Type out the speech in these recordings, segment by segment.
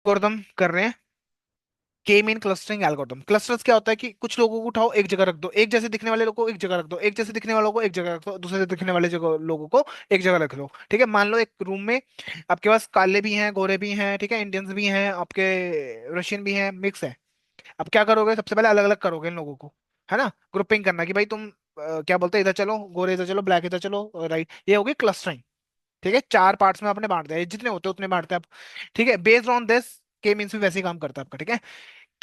Algorithm कर रहे हैं, के मीन क्लस्टरिंग एल्गोरिथम। क्लस्टर्स क्या होता है कि कुछ लोगों को उठाओ एक जगह रख दो, एक जैसे दिखने वाले लोगों को एक जगह रख दो, एक जैसे दिखने वालों को एक जगह रख दो, दूसरे से दिखने वाले जगह लोगों को एक जगह रख लो। ठीक है, मान लो एक रूम में आपके पास काले भी हैं, गोरे भी हैं, ठीक है, इंडियंस भी हैं आपके, रशियन भी हैं, मिक्स है। अब क्या करोगे, सबसे पहले अलग अलग करोगे इन लोगों को, है ना, ग्रुपिंग करना कि भाई तुम क्या बोलते हैं, इधर चलो, गोरे इधर चलो, ब्लैक इधर चलो, राइट, ये होगी क्लस्टरिंग। ठीक है, चार पार्ट्स में आपने बांट दिया, जितने होते हैं उतने बांटते हैं आप। ठीक है, बेस्ड ऑन दिस के मीन्स भी वैसे ही काम करता है आपका। ठीक है,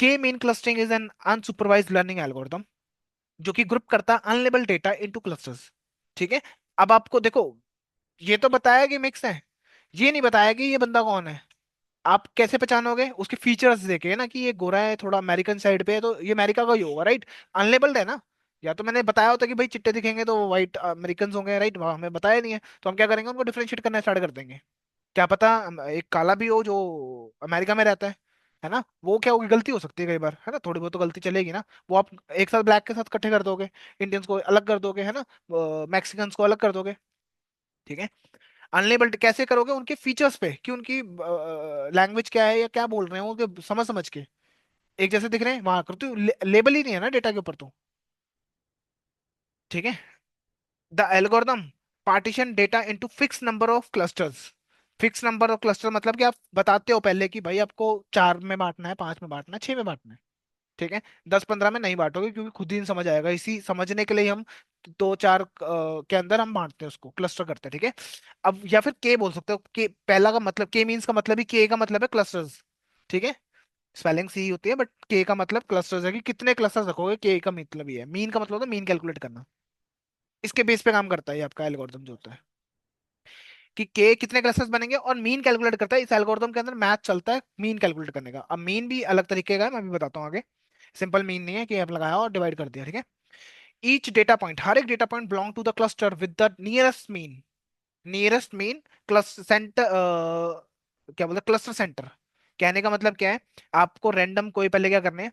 K mean clustering is an unsupervised learning algorithm जो कि ग्रुप करता है अनलेबल डेटा इनटू क्लस्टर्स। ठीक है, अब आपको देखो, ये तो बताया कि मिक्स है, ये नहीं बताया कि ये बंदा कौन है। आप कैसे पहचानोगे, उसके फीचर्स देखे ना, कि ये गोरा है, थोड़ा अमेरिकन साइड पे है, तो ये अमेरिका का ही होगा, राइट। अनलेबल्ड है ना। या तो मैंने बताया होता कि भाई चिट्टे दिखेंगे तो वाइट अमेरिकन होंगे, राइट, वहां हमें बताया नहीं है, तो हम क्या करेंगे, उनको डिफरेंशिएट करना स्टार्ट कर देंगे। क्या पता एक काला भी हो जो अमेरिका में रहता है ना, वो क्या होगी, गलती हो सकती है कई बार, है ना, थोड़ी बहुत तो गलती चलेगी ना। वो आप एक साथ ब्लैक के साथ इकट्ठे कर दोगे, इंडियंस को अलग कर दोगे, है ना, मैक्सिकन्स को अलग कर दोगे। ठीक है, अनलेबल्ड कैसे करोगे, उनके फीचर्स पे, कि उनकी लैंग्वेज क्या है या क्या बोल रहे हैं, उनके समझ समझ के एक जैसे दिख रहे हैं वहां कर, तो लेबल ही नहीं है ना डेटा के ऊपर तो। ठीक है, the algorithm partition data into fix number of clusters. Fix number of cluster मतलब कि आप बताते हो पहले कि भाई आपको चार में बांटना है, पांच में बांटना है, छह में बांटना है। ठीक है, 10-15 में नहीं बांटोगे क्योंकि खुद ही नहीं समझ आएगा, इसी समझने के लिए हम दो चार के अंदर हम बांटते हैं उसको, क्लस्टर करते हैं। ठीक है, अब या फिर के बोल सकते हो, के पहला का मतलब, के मीन्स का मतलब ही, के का मतलब है क्लस्टर्स। ठीक है, स्पेलिंग सी होती है बट के का मतलब क्लस्टर्स है, कि कितने क्लस्टर्स रखोगे, के का मतलब ही है। मीन का मतलब होता है मीन कैलकुलेट करना। इसके बेस पे काम करता है ये आपका एल्गोरिथम जो होता है, कि के कितने क्लस्टर्स बनेंगे, और मीन कैलकुलेट करता है। इस एल्गोरिथम के अंदर मैथ चलता है मीन कैलकुलेट करने का। अब मीन भी अलग तरीके का है, मैं भी बताता हूँ आगे। सिंपल मीन नहीं है कि आप लगाया और डिवाइड कर दिया। ठीक है, ईच डेटा पॉइंट, हर एक data point belong to the cluster with the nearest mean. Nearest mean cluster centre, क्या बोलते हैं, क्लस्टर सेंटर। कहने का मतलब क्या है, आपको रैंडम कोई पहले क्या करने हैं,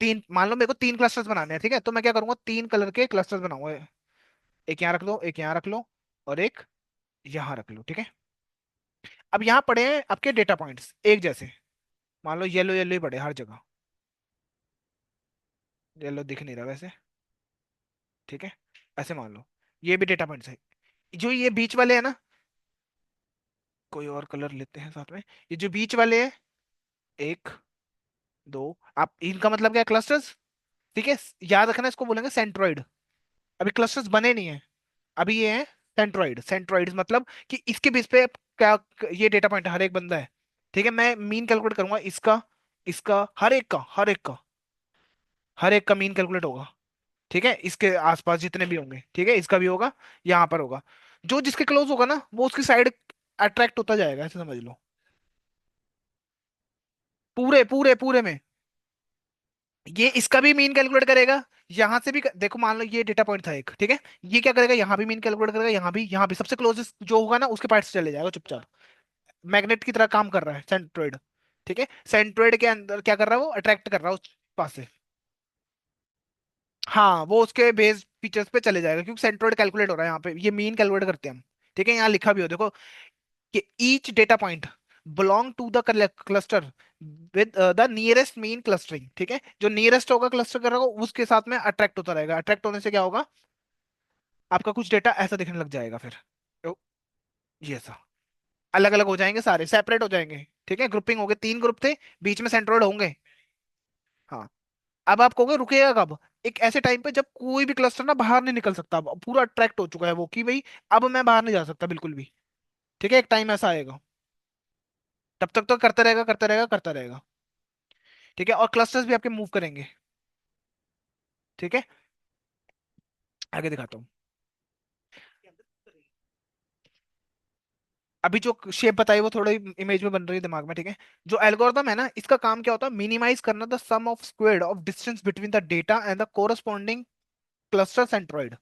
तीन, मान लो मेरे को तीन क्लस्टर्स बनाने हैं, ठीक है, तो मैं क्या करूंगा, तीन कलर के क्लस्टर्स बनाऊंगा। एक यहाँ रख लो, एक यहाँ रख लो, और एक यहाँ रख लो। ठीक है, अब यहाँ पड़े हैं आपके डेटा पॉइंट्स एक जैसे, मान लो येलो येलो ही पड़े हर जगह, येलो दिख नहीं रहा वैसे। ठीक है, ऐसे मान लो ये भी डेटा पॉइंट्स है। जो ये बीच वाले है ना, कोई और कलर लेते हैं साथ में, ये जो बीच वाले हैं, एक, दो, आप इनका मतलब क्या है, क्लस्टर्स। ठीक है, याद रखना, इसको बोलेंगे सेंट्रोइड। अभी क्लस्टर्स बने नहीं है, अभी ये है सेंट्रोइड। सेंट्रोइड मतलब कि इसके बेस पे क्या, ये डेटा पॉइंट हर एक बंदा है। ठीक है, मैं मीन कैलकुलेट करूंगा इसका, इसका, हर एक का मीन कैलकुलेट होगा। ठीक है, इसके आसपास जितने भी होंगे, ठीक है, इसका भी होगा, यहाँ पर होगा। जो जिसके क्लोज होगा ना, वो उसकी साइड अट्रैक्ट होता जाएगा, ऐसे समझ लो। पूरे पूरे पूरे में ये इसका भी मीन कैलकुलेट करेगा, यहां से भी देखो, मान लो ये डेटा पॉइंट था एक, ठीक है, ये क्या करेगा, यहाँ भी मीन कैलकुलेट करेगा, यहाँ भी सबसे क्लोजेस्ट जो होगा ना उसके पास से चले जाएगा चुपचाप। मैग्नेट की तरह काम कर रहा है सेंट्रोइड। ठीक है, सेंट्रोइड के अंदर क्या कर रहा है, वो अट्रैक्ट कर रहा है उस पास से। हाँ, वो उसके बेस फीचर्स पे चले जाएगा, क्योंकि सेंट्रोइड कैलकुलेट हो रहा है यहाँ पे, ये मीन कैलकुलेट करते हैं हम। ठीक है, यहाँ लिखा भी हो देखो, कि each data point belong to the cluster with the nearest mean clustering. ठीक है, जो नियरेस्ट होगा क्लस्टर कर रहा होगा उसके साथ में अट्रैक्ट होता रहेगा। अट्रैक्ट होने से क्या होगा, आपका कुछ डेटा ऐसा दिखने लग जाएगा फिर, तो ये ऐसा अलग अलग हो जाएंगे, सारे सेपरेट हो जाएंगे। ठीक है, ग्रुपिंग हो गए, तीन ग्रुप थे, बीच में सेंट्रोइड होंगे। हाँ, अब आप कहोगे रुकेगा कब, एक ऐसे टाइम पे जब कोई भी क्लस्टर ना बाहर नहीं निकल सकता, अब पूरा अट्रैक्ट हो चुका है वो, कि भाई अब मैं बाहर नहीं जा सकता बिल्कुल भी। ठीक है, एक टाइम ऐसा आएगा, तब तक तो करता रहेगा, करता रहेगा, करता रहेगा। ठीक है, और क्लस्टर्स भी आपके मूव करेंगे। ठीक है, आगे दिखाता हूँ। अभी जो शेप बताई वो थोड़ी इमेज में बन रही है दिमाग में। ठीक है, जो एल्गोरिथम है ना, इसका काम क्या होता है, मिनिमाइज करना the sum of squared of distance between the data and the corresponding cluster centroid.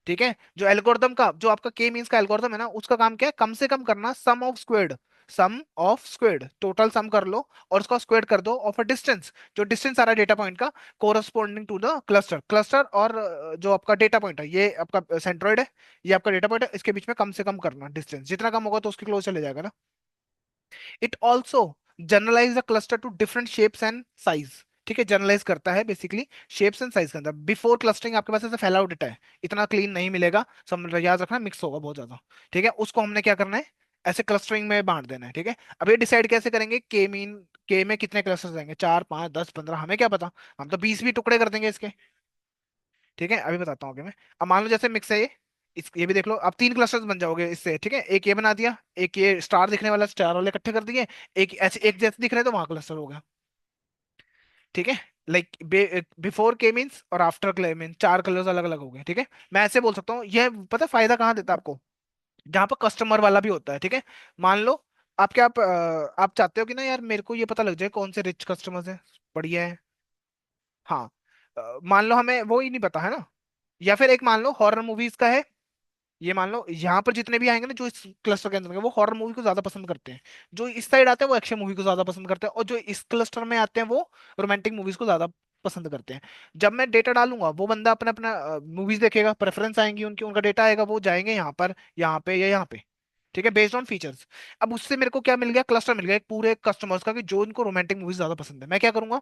ठीक है, जो एल्गोरिदम का, जो आपका के मींस का एल्गोरिदम है ना, उसका काम क्या है, कम से कम करना sum of squared, sum of squared, total sum कर लो और उसका स्क्वेयर्ड कर दो ऑफ अ डिस्टेंस, जो डिस्टेंस आ रहा है डेटा पॉइंट का, corresponding to the cluster. Cluster और जो आपका डेटा पॉइंट है, ये आपका सेंट्रोइड है, ये आपका डेटा पॉइंट है, इसके बीच में कम से कम करना डिस्टेंस, जितना कम होगा तो उसके क्लोज चले जाएगा ना। It also generalise the cluster to different shapes and size. ठीक है, जनरलाइज करता है बेसिकली शेप्स एंड साइज के अंदर। बिफोर क्लस्टरिंग आपके पास ऐसे फैला हुआ डेटा है, इतना क्लीन नहीं मिलेगा, सब याद रखना, मिक्स होगा बहुत ज्यादा। ठीक है, उसको हमने क्या करना है, ऐसे क्लस्टरिंग में बांट देना है। ठीक है, अब ये डिसाइड कैसे करेंगे, के मीन, के में कितने क्लस्टर्स आएंगे, 4 5 10 15, हमें क्या पता, हम तो 20 भी टुकड़े कर देंगे इसके। ठीक है, अभी बताता हूँ कि मैं, अब मान लो जैसे मिक्स है ये, ये भी देख लो, अब 3 क्लस्टर्स बन जाओगे इससे। ठीक है, एक ये बना दिया, एक ये स्टार दिखने वाला, स्टार वाले इकट्ठे कर दिए, एक ऐसे एक जैसे दिख रहे तो वहां क्लस्टर हो गया। ठीक है, लाइक बिफोर के मीन्स और आफ्टर क्ले मीन, 4 कलर्स अलग अलग हो गए। ठीक है, मैं ऐसे बोल सकता हूँ, यह पता है फायदा कहाँ देता है आपको, जहां पर कस्टमर वाला भी होता है। ठीक है, मान लो आप चाहते हो कि ना यार मेरे को ये पता लग जाए कौन से रिच कस्टमर्स हैं, बढ़िया है। हाँ, मान लो हमें वो ही नहीं पता है ना, या फिर एक मान लो हॉरर मूवीज का है, ये मान लो यहाँ पर जितने भी आएंगे ना जो इस क्लस्टर के अंदर होंगे, वो हॉरर मूवी को ज्यादा पसंद करते हैं। जो इस साइड आते हैं वो एक्शन मूवी को ज्यादा पसंद करते हैं, और जो इस क्लस्टर में आते हैं वो रोमांटिक मूवीज को ज्यादा पसंद करते हैं। जब मैं डेटा डालूंगा वो बंदा अपना अपना मूवीज देखेगा, प्रेफरेंस आएंगी उनकी, उनका डेटा आएगा, वो जाएंगे यहाँ पर, यहाँ पे या यहाँ पे। ठीक है, बेस्ड ऑन फीचर्स। अब उससे मेरे को क्या मिल गया, क्लस्टर मिल गया एक पूरे कस्टमर्स का, कि जो इनको रोमांटिक मूवीज ज्यादा पसंद है। मैं क्या करूंगा,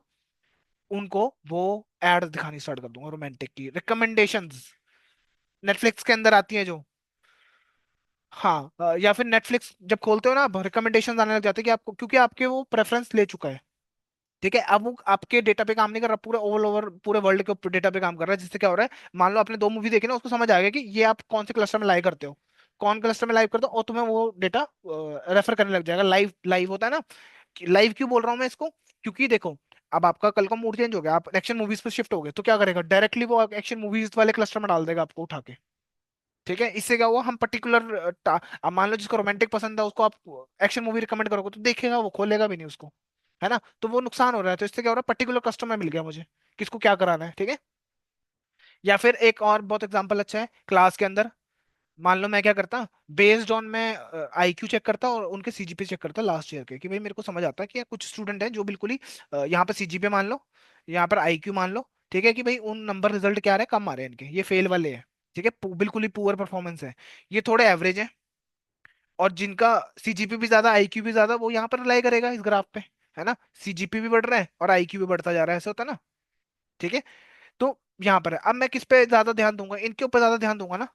उनको वो एड दिखानी स्टार्ट कर दूंगा रोमांटिक की, रिकमेंडेशंस, नेटफ्लिक्स के अंदर आती है जो। हाँ, या फिर नेटफ्लिक्स जब खोलते हो ना, रिकमेंडेशन आने लग जाते हैं कि आपको, क्योंकि आपके वो प्रेफरेंस ले चुका है। ठीक है, अब वो आपके डेटा पे काम नहीं कर रहा, पूरे ऑल ओवर पूरे वर्ल्ड के डेटा पे काम कर रहा है, जिससे क्या हो रहा है, मान लो आपने 2 मूवी देखी ना, उसको समझ आ गया कि ये आप कौन से क्लस्टर में लाइक करते हो, कौन क्लस्टर में लाइक करते हो, और तुम्हें वो डेटा रेफर करने लग जाएगा। लाइव लाइव होता है ना, लाइव क्यों बोल रहा हूँ मैं इसको, क्योंकि देखो, अब आपका कल का मूड चेंज हो गया, आप एक्शन मूवीज पे शिफ्ट हो गए, तो क्या करेगा, डायरेक्टली वो एक्शन मूवीज वाले क्लस्टर में डाल देगा आपको उठा के। ठीक है, इससे क्या हुआ, हम पर्टिकुलर, अब मान लो जिसको रोमांटिक पसंद है उसको आप एक्शन मूवी रिकमेंड करोगे तो देखेगा, वो खोलेगा भी नहीं उसको, है ना, तो वो नुकसान हो रहा है। तो इससे क्या हो रहा है, पर्टिकुलर कस्टमर मिल गया मुझे, किसको क्या कराना है। ठीक है, या फिर एक और बहुत एग्जांपल अच्छा है, क्लास के अंदर मान लो मैं क्या करता, बेस्ड ऑन मैं आईक्यू चेक करता और उनके सीजीपी चेक करता लास्ट ईयर के, कि भाई मेरे को समझ आता है कि यार कुछ स्टूडेंट हैं जो बिल्कुल ही यहाँ पर सीजीपी मान लो, यहाँ पर आईक्यू मान लो, ठीक है, कि भाई उन नंबर रिजल्ट क्या आ रहे हैं, कम आ रहे हैं इनके, ये फेल वाले हैं। ठीक है, बिल्कुल ही पुअर परफॉर्मेंस है, ये थोड़े एवरेज है। और जिनका सीजीपी भी ज्यादा आईक्यू भी ज्यादा, वो यहाँ पर अप्लाई करेगा इस ग्राफ पे, है ना, सीजीपी भी बढ़ रहा है और आईक्यू भी बढ़ता जा रहा है, ऐसा होता है ना। ठीक है, तो यहाँ पर है, अब मैं किस पे ज्यादा ध्यान दूंगा, इनके ऊपर ज्यादा ध्यान दूंगा ना,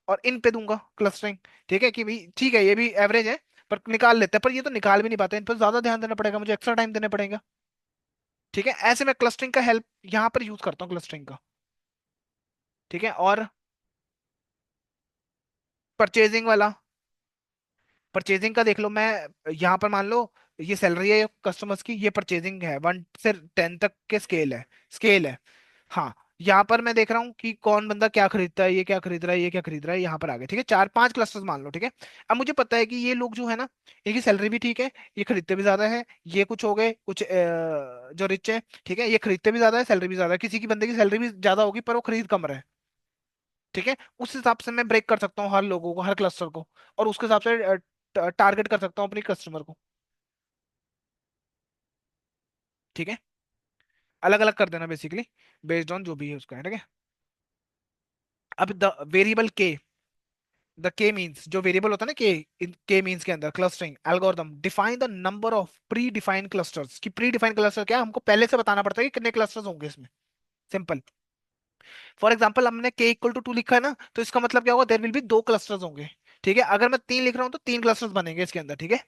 और इन पे दूंगा क्लस्टरिंग। ठीक है, कि भाई ठीक है ये भी एवरेज है, पर निकाल लेते हैं, पर ये तो निकाल भी नहीं पाते, इन पर ज्यादा ध्यान देना पड़ेगा, मुझे एक्स्ट्रा टाइम देना पड़ेगा। ठीक है, ऐसे मैं क्लस्टरिंग का हेल्प यहाँ पर यूज करता हूँ, क्लस्टरिंग का। ठीक है, और परचेजिंग वाला, परचेजिंग का देख लो, मैं यहाँ पर मान लो ये सैलरी है कस्टमर्स की, ये परचेजिंग है, 1 से 10 तक के स्केल है। हाँ, यहाँ पर मैं देख रहा हूँ कि कौन बंदा क्या खरीदता है, ये क्या खरीद रहा है, ये क्या खरीद रहा है, यहाँ पर आ गए। ठीक है, 4 5 क्लस्टर्स मान लो। ठीक है, अब मुझे पता है कि ये लोग जो है ना, इनकी सैलरी भी ठीक है, ये खरीदते भी ज्यादा है, ये कुछ हो गए कुछ जो रिच है, ठीक है, ये खरीदते भी ज्यादा है, सैलरी भी ज्यादा है, किसी की बंदे की सैलरी भी ज्यादा होगी पर वो खरीद कम रहा है। ठीक है, उस हिसाब से मैं ब्रेक कर सकता हूँ हर लोगों को, हर क्लस्टर को, और उसके हिसाब से टारगेट कर सकता हूँ अपनी कस्टमर को। ठीक है, अलग अलग कर देना बेसिकली, बेस्ड ऑन जो भी है उसका है। ठीक है, अब द वेरिएबल के, द के मीन्स जो वेरिएबल होता है ना, के मीन्स के अंदर clustering algorithm define the number of pre defined clusters, की प्री डिफाइंड क्लस्टर क्या है, हमको पहले से बताना पड़ता है कि कितने क्लस्टर्स होंगे इसमें। सिंपल, फॉर एग्जांपल हमने k = 2 लिखा है ना, तो इसका मतलब क्या होगा, देयर विल बी 2 क्लस्टर्स होंगे। ठीक है, अगर मैं 3 लिख रहा हूँ तो 3 क्लस्टर्स बनेंगे इसके अंदर। ठीक है,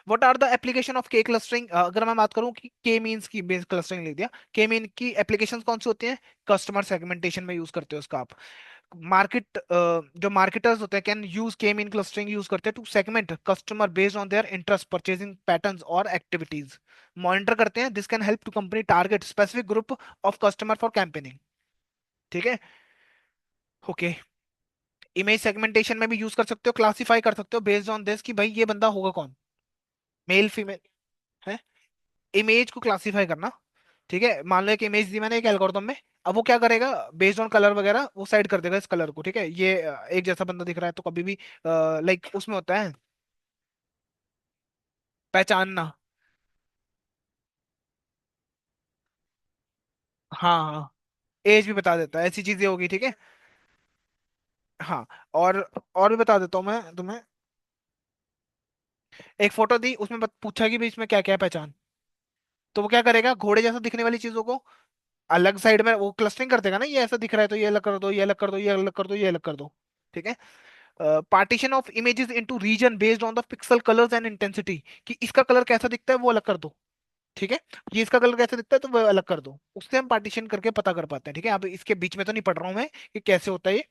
what are the application of K clustering, अगर मैं बात करूं कि के मींस की बेस क्लस्टरिंग लिख दिया, के मीन की एप्लीकेशंस कौन सी होती हैं, कस्टमर सेगमेंटेशन में यूज करते हो उसका आप। मार्केट, जो मार्केटर्स होते हैं can use K mean clustering use करते हैं to segment customer based on their interest, purchasing patterns और एक्टिविटीज। मॉनिटर करते हैं, this can help to company target specific group of customer for campaigning. ठीक है, ओके, इमेज सेगमेंटेशन में भी use कर सकते हो, क्लासिफाई कर सकते हो बेस्ड ऑन दिस कि भाई ये बंदा होगा कौन, मेल फीमेल है, इमेज को क्लासिफाई करना। ठीक है, मान लो एक इमेज दी मैंने एक एल्गोरिथम में, अब वो क्या करेगा, बेस्ड ऑन कलर वगैरह वो साइड कर देगा इस कलर को। ठीक है, ये एक जैसा बंदा दिख रहा है तो कभी भी लाइक उसमें होता है पहचानना। हाँ हाँ, एज भी बता देता है, ऐसी चीजें होगी। ठीक है, हाँ, और भी बता देता हूँ मैं तुम्हें, एक फोटो दी, उसमें पूछा कि भाई इसमें क्या क्या है पहचान। तो वो क्या करेगा, घोड़े जैसा दिखने वाली चीजों को अलग साइड में वो क्लस्टरिंग कर देगा ना, ये ऐसा दिख रहा है तो ये अलग कर दो, ये अलग कर दो, ये अलग कर दो, ये अलग कर दो। ठीक है। Partition of images into region based on the pixel colours and intensity, कि इसका कलर कैसा दिखता है वो अलग कर दो। ठीक है। ये इसका कलर कैसे दिखता है तो वो अलग कर दो, उससे हम पार्टीशन करके पता कर पाते हैं। ठीक है, अब इसके बीच में तो नहीं पढ़ रहा हूँ मैं कि कैसे होता है ये।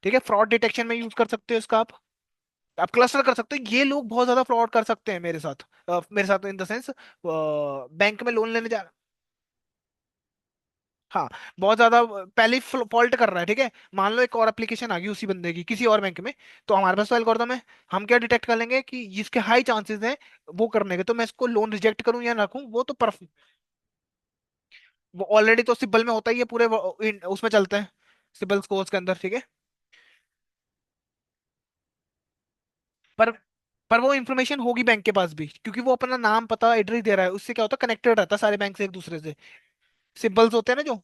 ठीक है, फ्रॉड डिटेक्शन में यूज कर सकते हो इसका आप क्लस्टर कर सकते हो। ये लोग बहुत ज्यादा फ्रॉड कर सकते हैं मेरे साथ, मेरे साथ इन द सेंस, बैंक में लोन लेने जा। हाँ, बहुत ज्यादा पहले फॉल्ट कर रहा है। ठीक है, मान लो एक और एप्लीकेशन आ गई उसी बंदे की किसी और बैंक में, तो हमारे पास तो एल्गोरिथम है। हम क्या डिटेक्ट कर लेंगे कि जिसके हाई चांसेस हैं वो करने के, तो मैं इसको लोन रिजेक्ट करूं या ना रखूं, वो तो वो ऑलरेडी तो सिब्बल में होता ही है, पूरे उसमें चलते हैं सिब्बल स्कोर्स के अंदर। ठीक है। पर पर वो इन्फॉर्मेशन होगी बैंक के पास भी, क्योंकि वो अपना नाम पता एड्रेस दे रहा है, उससे क्या होता है कनेक्टेड रहता है सारे बैंक से एक दूसरे से। सिब्बल्स होते हैं ना जो।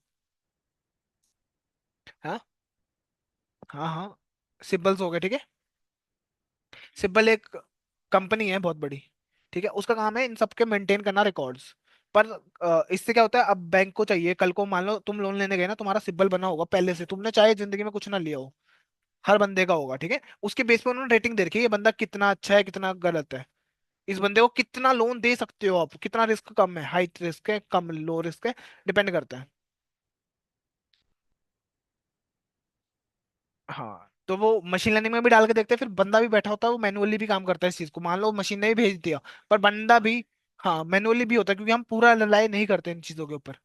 हाँ हाँ हाँ, सिब्बल्स हो गए। ठीक है। सिब्बल एक कंपनी है बहुत बड़ी। ठीक है, उसका काम है इन सबके मेंटेन करना रिकॉर्ड्स। पर इससे क्या होता है, अब बैंक को चाहिए कल को, मान लो तुम लोन लेने गए ना, तुम्हारा सिब्बल बना होगा पहले से, तुमने चाहे जिंदगी में कुछ ना लिया हो, हर बंदे का होगा। ठीक है, उसके बेस पे उन्होंने रेटिंग दे रखी है, ये बंदा कितना अच्छा है कितना गलत है। इस बंदे को कितना लोन दे सकते हो आप, कितना रिस्क कम है, हाई रिस्क है कम लो रिस्क है, डिपेंड करता है। हाँ, तो वो मशीन लर्निंग में भी डाल के देखते हैं, फिर बंदा भी बैठा होता है वो मैनुअली भी काम करता है इस चीज को, मान लो मशीन ने भी भेज दिया, पर बंदा भी हाँ मैनुअली भी होता है, क्योंकि हम पूरा रिलाई नहीं करते इन चीजों के ऊपर।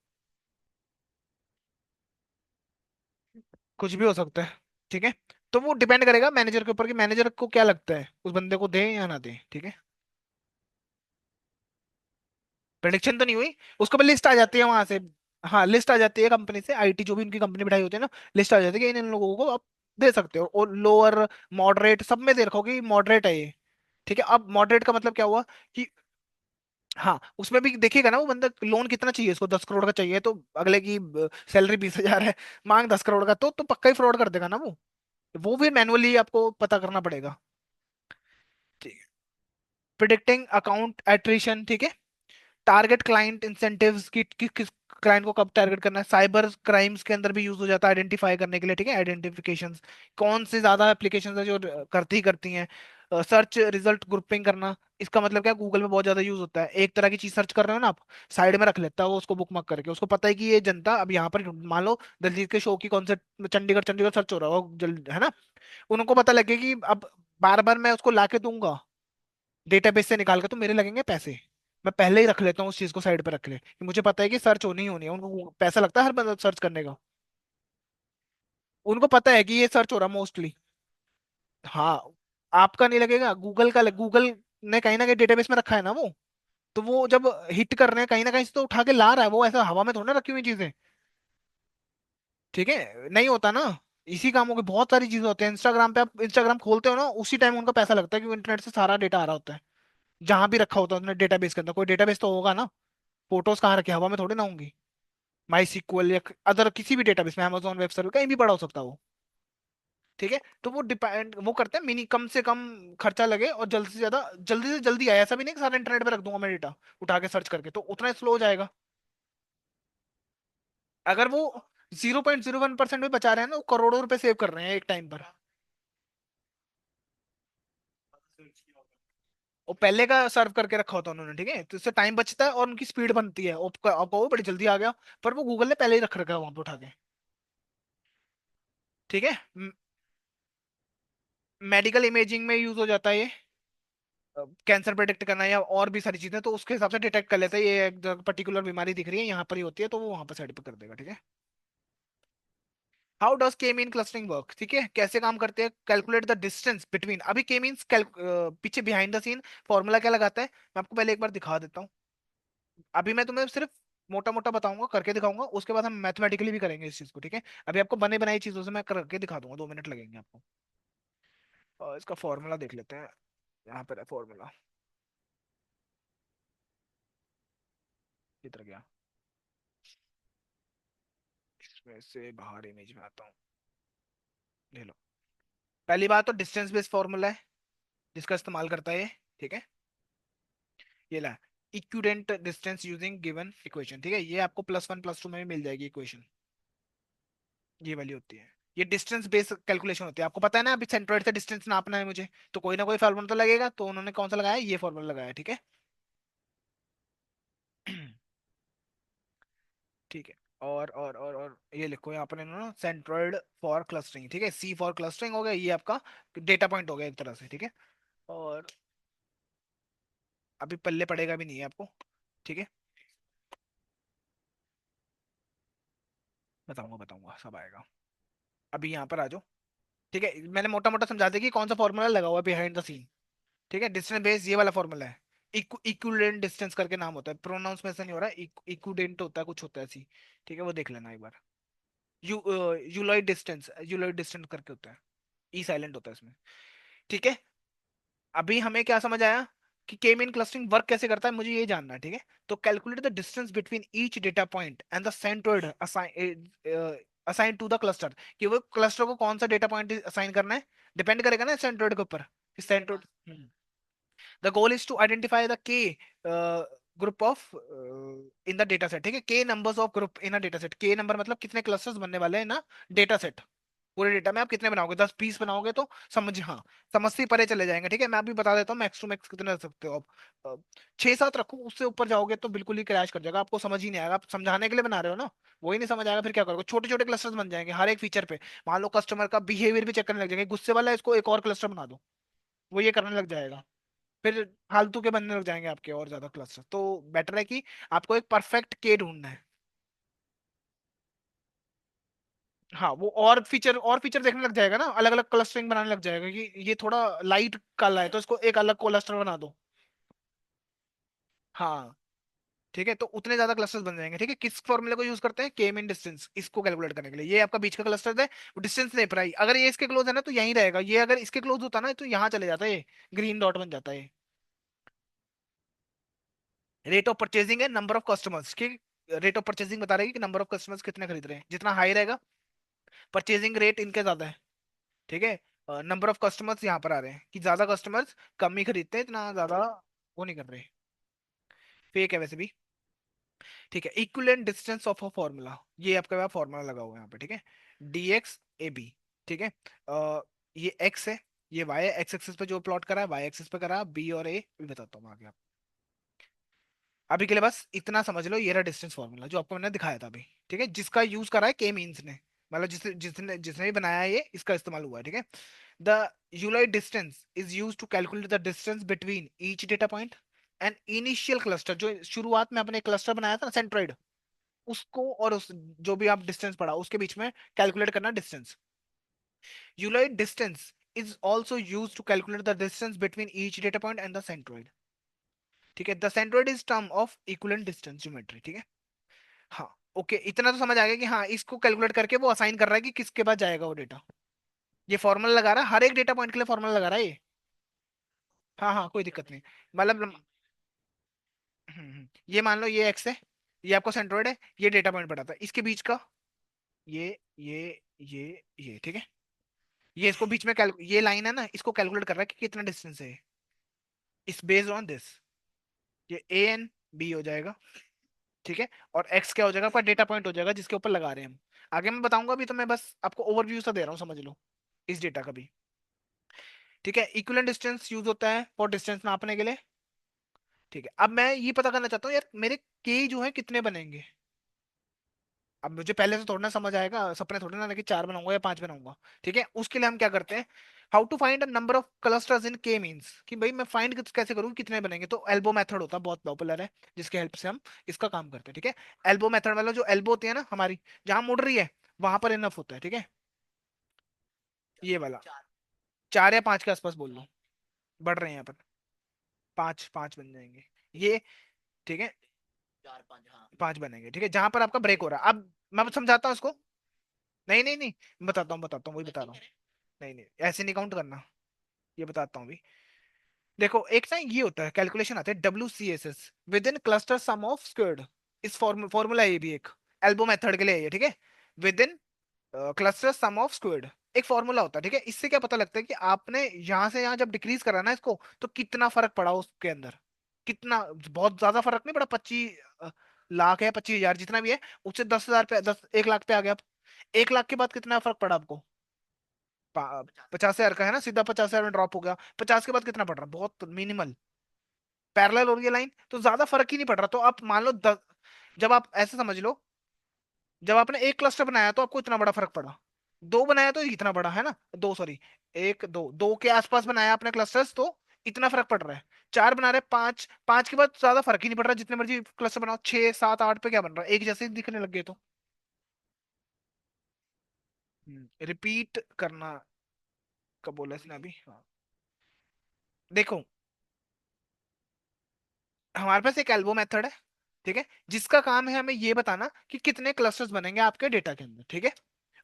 कुछ भी हो सकता है। ठीक है, तो वो डिपेंड करेगा मैनेजर के ऊपर कि मैनेजर को क्या लगता है उस बंदे को दें या ना दें। ठीक है, प्रेडिक्शन तो नहीं हुई, उसको लिस्ट आ जाती है वहां से। हाँ, लिस्ट आ जाती है कंपनी से, आईटी जो भी उनकी कंपनी बिठाई होती है ना, लिस्ट आ जाती है कि इन इन लोगों को आप दे सकते हो, और लोअर मॉडरेट सब में दे रखो कि मॉडरेट है ये। ठीक है, अब मॉडरेट का मतलब क्या हुआ कि हाँ, उसमें भी देखिएगा ना वो बंदा लोन कितना चाहिए, उसको 10 करोड़ का चाहिए, तो अगले की सैलरी 20,000 है, मांग 10 करोड़ का, तो पक्का ही फ्रॉड कर देगा ना वो फिर मैनुअली आपको पता करना पड़ेगा। ठीक है, प्रिडिक्टिंग अकाउंट एट्रिशन। ठीक है, टारगेट क्लाइंट इंसेंटिव्स की किस क्लाइंट को कब टारगेट करना है, साइबर क्राइम्स के अंदर भी यूज हो जाता है आइडेंटिफाई करने के लिए। ठीक है, आइडेंटिफिकेशंस कौन से ज्यादा एप्लीकेशंस है जो करती ही करती हैं। सर्च रिजल्ट ग्रुपिंग करना, इसका मतलब क्या, गूगल में बहुत ज्यादा यूज होता है, एक तरह की चीज सर्च कर रहे हो ना आप, साइड में रख लेता है वो उसको बुक मार्क करके, उसको पता है कि ये जनता अब यहाँ पर मान लो दिलजीत के शो की कॉन्सर्ट चंडीगढ़ चंडीगढ़ सर्च हो रहा हो जल्द है ना, उनको पता लगे कि अब बार बार मैं उसको ला के दूंगा डेटाबेस से निकाल के तो मेरे लगेंगे पैसे, मैं पहले ही रख लेता हूँ उस चीज को साइड पे रख ले कि मुझे पता है कि सर्च होनी ही होनी है, उनको पैसा लगता है हर बार सर्च करने का, उनको पता है कि ये सर्च हो रहा मोस्टली। हाँ, आपका नहीं लगेगा, गूगल का गूगल ने कहीं ना कहीं डेटाबेस में रखा है ना वो, तो वो जब हिट कर रहे हैं कहीं ना कहीं से तो उठा के ला रहा है, वो ऐसा हवा में थोड़ा ना रखी हुई चीजें। ठीक है, नहीं होता ना, इसी कामों की बहुत सारी चीजें होती हैं, इंस्टाग्राम पे आप इंस्टाग्राम खोलते हो ना उसी टाइम उनका पैसा लगता है, क्योंकि इंटरनेट से सारा डेटा आ रहा होता है, जहां भी रखा होता है उन्होंने डेटाबेस के अंदर, कोई डेटाबेस तो होगा ना, फोटोज कहाँ रखे, हवा में थोड़ी ना होंगी। माई सीक्वल या अदर किसी भी डेटाबेस में, अमेजोन वेब सर्वर कहीं भी पड़ा हो सकता है वो। ठीक है, तो वो डिपेंड वो करते हैं मिनी कम से कम खर्चा लगे और जल्द से ज्यादा जल्दी से जल्दी आए, ऐसा भी नहीं कि सारा इंटरनेट पे रख दूंगा मैं डेटा उठा के सर्च करके, तो उतना स्लो हो जाएगा। अगर वो 0.01% भी बचा रहे हैं ना, वो करोड़ों रुपए सेव कर रहे हैं एक टाइम पर। वो पहले का सर्व करके रखा होता है उन्होंने। ठीक है, तो इससे टाइम बचता है और उनकी स्पीड बनती है, आपको वो बड़ी जल्दी आ गया, पर वो गूगल ने पहले ही रख रखा है वहां पे उठा के। ठीक है, मेडिकल इमेजिंग में यूज हो जाता है ये, कैंसर प्रिडिक्ट करना या और भी सारी चीजें, तो उसके हिसाब से डिटेक्ट कर लेता है ये एक पर्टिकुलर बीमारी दिख रही है यहाँ पर ही होती है, तो वो वहां पर साइड पे कर देगा। ठीक है, हाउ डज के मीन क्लस्टरिंग वर्क। ठीक है, कैसे काम करते हैं, कैलकुलेट द डिस्टेंस बिटवीन, अभी के मीन्स पीछे बिहाइंड द सीन फॉर्मूला क्या लगाता है, मैं आपको पहले एक बार दिखा देता हूँ। अभी मैं तुम्हें सिर्फ मोटा मोटा बताऊंगा, करके दिखाऊंगा, उसके बाद हम मैथमेटिकली भी करेंगे इस चीज को। ठीक है, अभी आपको बने बनाई चीजों से मैं करके दिखा दूंगा, 2 मिनट लगेंगे आपको। और इसका फॉर्मूला देख लेते हैं, यहाँ पर है फॉर्मूला, किधर गया, इसमें से बाहर इमेज में आता हूँ, ले लो। पहली बात तो डिस्टेंस बेस्ड फॉर्मूला है जिसका इस्तेमाल करता है ये। ठीक है। ये ला, इक्विडेंट डिस्टेंस यूजिंग गिवन इक्वेशन, ठीक है, ये आपको +1 +2 में भी मिल जाएगी इक्वेशन। ये वाली होती है। ये डिस्टेंस बेस्ड कैलकुलेशन होती है, आपको पता है ना, अभी सेंट्रोइड से डिस्टेंस नापना है मुझे, तो कोई ना कोई फॉर्मूला तो लगेगा, तो उन्होंने कौन सा लगाया, ये फॉर्मूला लगाया, ठीक है। ठीक है। और ये लिखो यहाँ पर इन्होंने सेंट्रोइड फॉर क्लस्टरिंग, ठीक है, सी फॉर क्लस्टरिंग हो गया, ये आपका डेटा पॉइंट हो गया एक तरह से, ठीक है। और अभी पल्ले पड़ेगा भी नहीं है आपको, ठीक है। बताऊंगा बताऊंगा, सब आएगा। अभी यहाँ पर आ जाओ। ठीक है, मैंने मोटा मोटा समझा दिया कि कौन सा फॉर्मूला लगा हुआ है बिहाइंड द सीन। ठीक है, डिस्टेंस बेस ये वाला फॉर्मूला है। इक्विडेंट डिस्टेंस करके नाम होता है, प्रोनाउंस में ऐसा नहीं हो रहा है, इक्विडेंट होता है, कुछ होता है ऐसी। ठीक है, वो देख लेना एक बार। यू यूलॉइड डिस्टेंस करके होता है। ई साइलेंट होता है इसमें। ठीक है। अभी हमें क्या समझ आया कि के मीन क्लस्टरिंग वर्क कैसे करता है, मुझे ये जानना है, ठीक है। तो calculate the distance between each data point and the centroid assign to the cluster, कि वो क्लस्टर को कौन सा डेटा पॉइंट असाइन करना है, डिपेंड करेगा ना सेंट्रोइड के ऊपर। Centroid, the goal is to identify the K group of in the data set, ठीक है, K numbers of group in a data set, K number मतलब कितने क्लस्टर्स बनने वाले हैं ना डेटा सेट। पूरे डेटा में आप कितने बनाओगे, 10 20 बनाओगे तो समझ, हाँ, समझ से ही परे चले जाएंगे, ठीक है। मैं अभी बता देता हूँ मैक्स टू मैक्स कितने रख सकते हो आप। 6 7 रखो, उससे ऊपर जाओगे तो बिल्कुल ही क्रैश कर जाएगा, आपको समझ ही नहीं आएगा, आप समझाने के लिए बना रहे हो ना, वही नहीं समझ आएगा, फिर क्या करोगे, छोटे छोटे क्लस्टर्स बन जाएंगे हर एक फीचर पे। मान लो कस्टमर का बिहेवियर भी चेक करने लग जाएंगे, गुस्से वाला है, इसको एक और क्लस्टर बना दो, वो ये करने लग जाएगा। फिर फालतू के बनने लग जाएंगे आपके और ज्यादा क्लस्टर, तो बेटर है कि आपको एक परफेक्ट के ढूंढना है। हाँ, वो और फीचर देखने लग जाएगा ना, अलग अलग क्लस्टरिंग बनाने लग जाएगा कि ये थोड़ा लाइट काला है तो इसको एक अलग क्लस्टर बना दो। हाँ। ठीक है, तो उतने ज्यादा क्लस्टर्स बन जाएंगे, ठीक है। किस फॉर्मूले को यूज करते हैं, के मीन डिस्टेंस, इसको कैलकुलेट करने के लिए। ये आपका बीच का क्लस्टर है, वो डिस्टेंस नहीं पड़ा, अगर ये इसके क्लोज है ना तो यहीं रहेगा, ये अगर इसके क्लोज होता ना तो यहाँ चले जाता है, ये ग्रीन डॉट बन जाता है। रेट ऑफ परचेजिंग है नंबर ऑफ कस्टमर्स की, रेट ऑफ परचेजिंग बता रही है कि नंबर ऑफ कस्टमर्स कितने खरीद रहे हैं, जितना हाई रहेगा परचेजिंग रेट इनके ज्यादा है, ठीक है। नंबर ऑफ कस्टमर्स यहाँ पर आ रहे हैं कि ज्यादा कस्टमर्स कम ही खरीदते हैं, इतना ज्यादा वो नहीं कर रहे। फेक है वैसे भी। ठीक है, equivalent distance of a formula, ये आपका पास फार्मूला लगा हुआ है यहाँ पे, ठीक है। DX AB, ठीक है। ये एक्स है, ये वाई है, एक्स एक्सिस पे जो प्लॉट करा है, वाई एक्सिस पे करा, बी और ए भी बताता हूँ आगे। अभी के लिए बस इतना समझ लो, ये रहा डिस्टेंस फार्मूला जो आपको मैंने दिखाया था अभी, ठीक है, जिसका यूज करा है के मीन्स ने, मतलब जिसने जिसने भी बनाया है ये, इसका इस्तेमाल हुआ है, ठीक है। The Euler distance is use to calculate the distance between each data point and initial cluster, जो शुरुआत में आपने क्लस्टर बनाया था ना सेंट्रोइड, उसको और उस जो भी आप डिस्टेंस पढ़ा उसके बीच में कैलकुलेट करना distance. Euler distance is also used to calculate the distance between each data point and the centroid, ठीक है। The centroid is term of equivalent distance geometry, ठीक है। हाँ। ओके, इतना तो समझ आ गया कि हाँ, इसको कैलकुलेट करके वो असाइन कर रहा है कि किसके पास जाएगा वो डेटा। ये फॉर्मूला लगा रहा है, हर एक डेटा पॉइंट के लिए फॉर्मूला लगा रहा है ये। हाँ हाँ, कोई दिक्कत नहीं। मतलब ये मान लो ये एक्स है, ये आपको सेंट्रोइड है, ये डेटा पॉइंट बताता है इसके बीच का, ये ये ठीक है। ये इसको बीच में ये लाइन है ना, इसको कैलकुलेट कर रहा है कि कितना डिस्टेंस है, इस बेस्ड ऑन दिस, ये A and B हो जाएगा, ठीक है। और एक्स क्या हो जाएगा, आपका डेटा पॉइंट हो जाएगा जिसके ऊपर लगा रहे हैं हम। आगे मैं बताऊंगा, अभी तो मैं बस आपको ओवरव्यू सा दे रहा हूँ, समझ लो इस डेटा का भी। ठीक है, इक्विवेलेंट डिस्टेंस यूज होता है फॉर डिस्टेंस नापने के लिए। ठीक है, अब मैं ये पता करना चाहता हूँ यार, मेरे के जो है कितने बनेंगे। अब मुझे पहले से थोड़ा ना समझ आएगा, सपने थोड़े ना कि 4 बनाऊंगा या 5 बनाऊंगा। ठीक है, उसके लिए हम क्या करते हैं, how to find a number of clusters in K means, कि भाई मैं फाइंड कैसे करूँ कितने बनेंगे, तो एल्बो मेथड होता है, बहुत पॉपुलर है, जिसके हेल्प से हम इसका काम करते हैं, ठीक है। एल्बो मेथड वाला, जो एल्बो होती है ना हमारी, जहां मुड़ रही है वहां पर इनफ होता है, ठीक है। ये वाला 4 या 5 के आसपास बोल लो, बढ़ रहे हैं यहाँ पर, 5 5 बन जाएंगे ये, ठीक है। 5 बनेंगे, ठीक है, जहां पर आपका ब्रेक हो रहा है। अब मैं समझाता हूँ इसको। नहीं नहीं नहीं, बताता हूँ, वही बता रहा हूँ। नहीं नहीं, ऐसे नहीं काउंट करना, ये बताता हूँ अभी। देखो, एक ना ये होता है, कैलकुलेशन आता है WCSS, within cluster sum of squared. इस फॉर्मूला ये भी एक एल्बो मेथड के लिए है ये, ठीक है। Within cluster sum of squared, एक फॉर्मूला होता है, ठीक है। इससे क्या पता लगता है कि आपने यहाँ से यहाँ जब डिक्रीज करा ना इसको, तो कितना फर्क पड़ा उसके अंदर, कितना। बहुत ज्यादा फर्क नहीं पड़ा, 25 लाख है, 25 हजार जितना भी है, उससे 10 हजार पे, 1 लाख पे आ गया। 1 लाख के बाद कितना फर्क पड़ा आपको? 50 हजार का है ना, सीधा 50 हजार में ड्रॉप हो गया। 50 के बाद कितना पड़ रहा? बहुत मिनिमल। पैरेलल हो रही है लाइन, तो ज्यादा फर्क ही नहीं पड़ रहा। तो आप मान लो जब आप ऐसे समझ लो, जब आपने एक क्लस्टर बनाया तो आपको इतना बड़ा फर्क पड़ा। दो बनाया तो इतना बड़ा है ना, दो सॉरी, एक दो, दो के आसपास बनाया आपने क्लस्टर्स तो इतना फर्क पड़ रहा है। चार बना रहे, पांच, पांच के बाद ज्यादा फर्क ही नहीं पड़ रहा, जितने मर्जी क्लस्टर बनाओ। छह सात आठ पे क्या बन रहा है? एक जैसे ही दिखने लग गए तो। रिपीट करना कब बोला इसने अभी? हाँ। देखो, हमारे पास एक एल्बो मेथड है, ठीक है, जिसका काम है हमें ये बताना कि कितने क्लस्टर्स बनेंगे आपके डेटा के अंदर, ठीक है।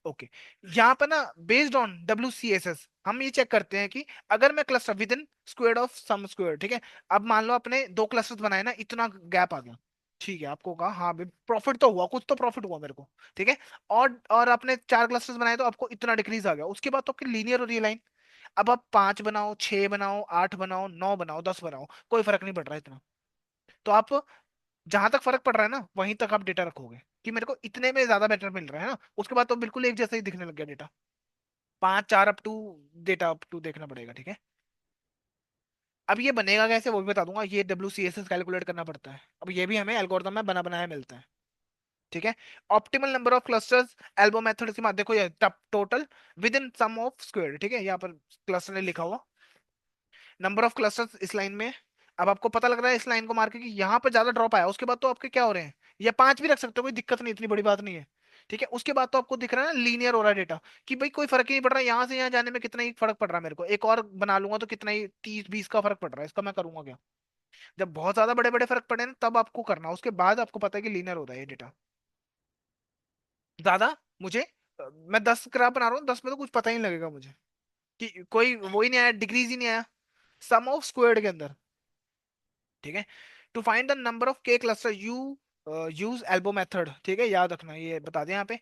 ओके। यहाँ पर ना, बेस्ड ऑन WCSS हम ये चेक करते हैं कि अगर मैं cluster within square of sum square, ठीक है। अब मान लो आपने दो क्लस्टर्स बनाए ना, इतना गैप आ गया, ठीक है, आपको कहा हाँ भाई प्रॉफिट तो हुआ, कुछ तो प्रॉफिट हुआ मेरे को, ठीक है। और आपने चार क्लस्टर्स बनाए तो आपको इतना डिक्रीज आ गया, उसके बाद तो आपकी लीनियर हो रही है लाइन। अब आप पांच बनाओ, छह बनाओ, आठ बनाओ, नौ बनाओ, 10 बनाओ, कोई फर्क नहीं पड़ रहा है इतना। तो आप जहां तक फर्क पड़ रहा है ना, वहीं तक आप डेटा रखोगे कि मेरे को इतने में ज्यादा बेटर मिल रहा है ना, उसके बाद तो बिल्कुल एक जैसा ही दिखने लग गया डेटा। पांच चार up to, data up to देखना पड़ेगा, ठीक है। अब ये बनेगा कैसे वो भी बता दूंगा। ये WCSS कैलकुलेट करना पड़ता है, अब ये भी हमें एल्गोरिथम में बना बनाया मिलता है, ठीक है। Optimal number of clusters, elbow method के बाद देखो ये total within sum of square, ठीक है, यहाँ पर क्लस्टर ने लिखा हुआ नंबर ऑफ क्लस्टर्स इस लाइन में। अब आपको पता लग रहा है इस लाइन को मार के कि यहाँ पर ज्यादा ड्रॉप आया, उसके बाद तो आपके क्या हो रहे हैं, या पांच भी रख सकते हो, कोई दिक्कत नहीं, इतनी बड़ी बात नहीं है, ठीक है। उसके बाद तो आपको दिख रहा है ना लीनियर हो रहा है डेटा, कि भाई कोई फर्क ही नहीं पड़ रहा, यहाँ से यहाँ जाने में कितना ही फर्क पड़ रहा है मेरे को, एक और बना लूंगा तो कितना ही 30-20 का फर्क पड़ रहा है, इसका मैं करूंगा क्या? जब बहुत ज्यादा बड़े बड़े फर्क पड़े ना, तब आपको करना, उसके बाद आपको पता है कि लीनियर हो रहा है ये डेटा। ज्यादा मुझे मैं 10 ग्राफ बना रहा हूँ, 10 में तो कुछ पता ही नहीं लगेगा मुझे कि कोई वो ही नहीं आया, डिक्रीज ही नहीं आया सम ऑफ स्क्वायर्ड के अंदर, ठीक है। To find the number of K cluster you use elbow method, ठीक है, याद रखना, ये बता दें यहाँ पे।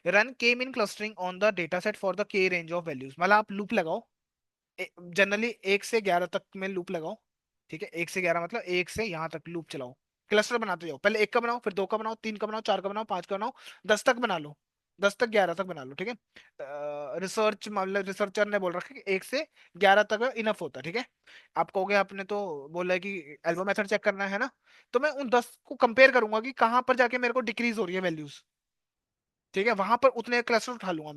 रन के mean clustering on the data set for the के रेंज ऑफ वैल्यूज, मतलब आप लूप लगाओ, जनरली 1 से 11 तक में लूप लगाओ, ठीक है। 1 से 11 मतलब एक से यहाँ तक लूप चलाओ, क्लस्टर बनाते जाओ, पहले एक का बनाओ, फिर दो का बनाओ, तीन का बनाओ, चार का बनाओ, पांच का बनाओ, 10 तक बना लो, 10 तक 11 तक बना लो, ठीक है। रिसर्च मतलब रिसर्चर ने बोल रखा है कि 1 से 11 तक इनफ होता है, ठीक है। आप कहोगे आपने तो बोला है कि एल्बो मेथड चेक करना है ना, तो मैं उन 10 को कंपेयर करूंगा कि कहाँ पर जाके मेरे को डिक्रीज हो रही है वैल्यूज, ठीक है, वहां पर उतने क्लस्टर उठा लूंगा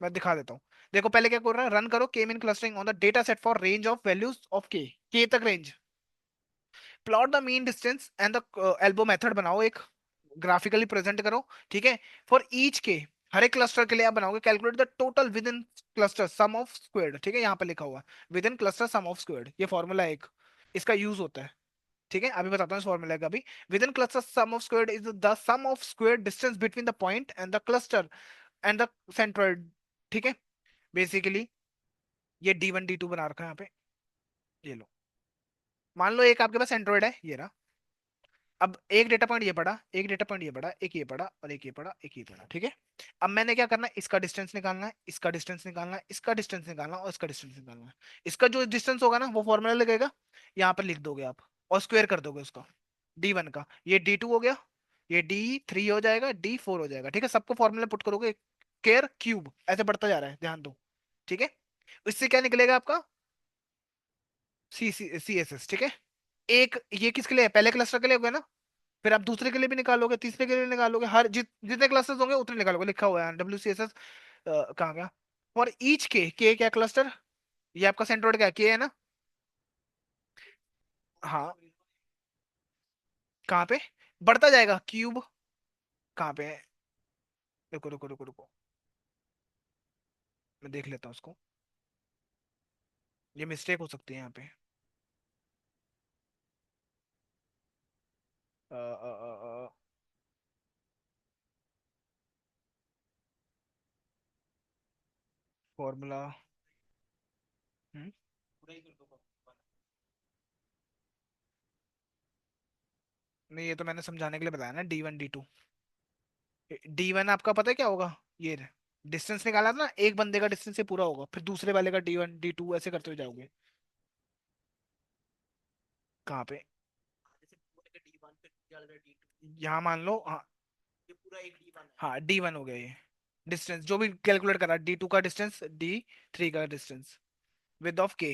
मैं दिखा देता हूँ। देखो पहले क्या कर रहा है, रन करो के mean clustering on the data set for range of values of के तक range. Plot the mean distance and the elbow method बनाओ एक, ग्राफिकली प्रेजेंट करो, ठीक है। फॉर ईच के, हर एक क्लस्टर के लिए आप बनाओगे, calculate the total within cluster sum of squared, ठीक है, यहाँ पे लिखा हुआ है within cluster sum of squared, ये फॉर्मूला एक इसका यूज होता है, ठीक है। अभी बताता हूँ इस फॉर्मूला का भी। Within cluster sum of squared is the sum of squared distance between the point and the cluster and the centroid, ठीक है। बेसिकली ये D1 D2 बना रखा है यहाँ पे, ये लो। मान लो एक आपके पास एंड्रॉइड है, ये रहा। अब एक डेटा पॉइंट ये पड़ा, एक डेटा पॉइंट ये पड़ा, एक ये पड़ा, और एक ये पड़ा, एक ये पड़ा, ठीक है। अब मैंने क्या करना है, इसका डिस्टेंस निकालना है, इसका डिस्टेंस निकालना है, इसका डिस्टेंस निकालना है, और इसका डिस्टेंस निकालना है। इसका जो डिस्टेंस होगा ना, वो फॉर्मूला लगेगा, यहाँ पर लिख दोगे आप, और स्क्वायर कर दोगे उसका, D1 का, ये D2 हो गया, ये D3 हो जाएगा, D4 हो जाएगा, ठीक है। सबको फॉर्मूला पुट करोगे, केयर क्यूब ऐसे बढ़ता जा रहा है, ध्यान दो, ठीक है। इससे क्या निकलेगा आपका? CSS, ठीक है। एक ये किसके लिए है? पहले क्लस्टर के लिए हो गया ना, फिर आप दूसरे के लिए भी निकालोगे, तीसरे के लिए निकालोगे, हर जितने क्लस्टर्स होंगे उतने निकालोगे, लिखा हुआ है WCSS कहाँ गया। फॉर ईच के क्या क्लस्टर, ये आपका सेंट्रोइड क्या के है ना? हाँ, कहाँ पे बढ़ता जाएगा क्यूब? कहाँ पे है? रुको रुको रुको रुको, मैं देख लेता हूँ उसको, ये मिस्टेक हो सकती है यहाँ पे। फॉर्मूला, नहीं ये तो मैंने समझाने के लिए बताया ना, D1 D2। D1 आपका पता है क्या होगा, ये रहे। डिस्टेंस निकाला था ना, एक बंदे का डिस्टेंस से पूरा होगा, फिर दूसरे वाले का D1 D2 ऐसे करते हुए जाओगे। कहाँ पे? यहाँ मान लो, हाँ। हाँ, D1 हो गया ये डिस्टेंस जो भी कैलकुलेट करा, D2 का डिस्टेंस, D3 का डिस्टेंस, विद ऑफ K।